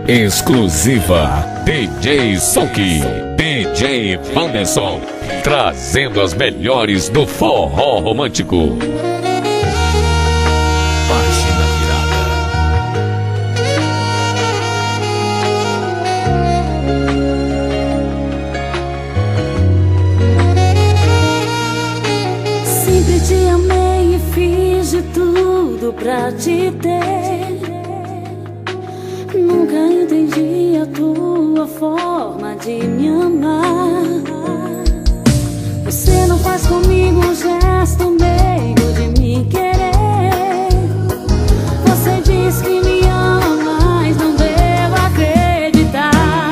Exclusiva DJ Sonky, DJ Wanderson, trazendo as melhores do forró romântico. Página virada. Sempre te amei e fiz de tudo pra te ter. Nunca entendi a tua forma de me amar. Você não faz comigo um gesto meigo de me querer. Você diz que me ama, mas não devo acreditar.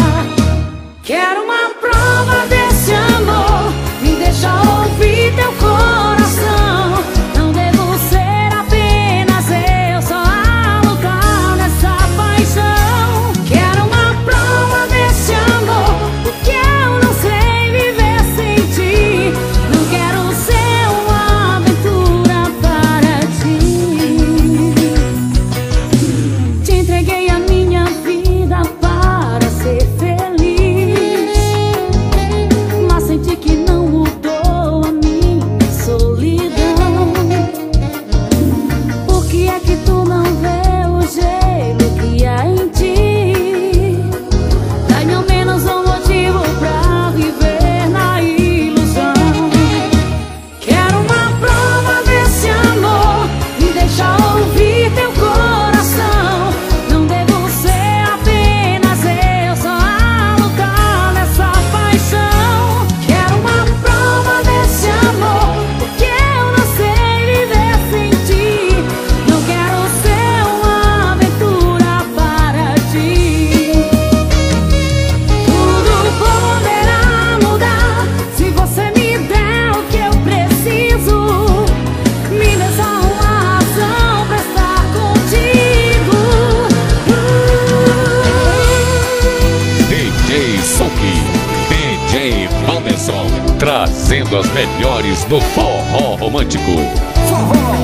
Quero uma prova desse amor, me deixa ouvir teu coração. Não devo ser apenas eu, só a lutar nessa paixão. Quero uma prova desse amor, porque eu não sei viver sem ti. Não quero ser uma aventura para ti. Te entreguei a minha vida para ser feliz, mas senti que não mudou a minha solidão. Por que é que tu não vê o gelo que há em ti? Dá-me ao menos um motivo pra viver na ilusão. Quero uma prova desse amor, me deixa ouvir teu coração. Não devo ser apenas eu, só a lutar nessa paixão. Quero uma prova desse amor, porque eu não sei viver sem ti. Não quero ser uma aventura para ti. Tudo poderá mudar se você me der o que eu preciso. Me dê só uma razão pra estar contigo. DJ Sonky, DJ Wanderson, trazendo as melhores do forró romântico. Forró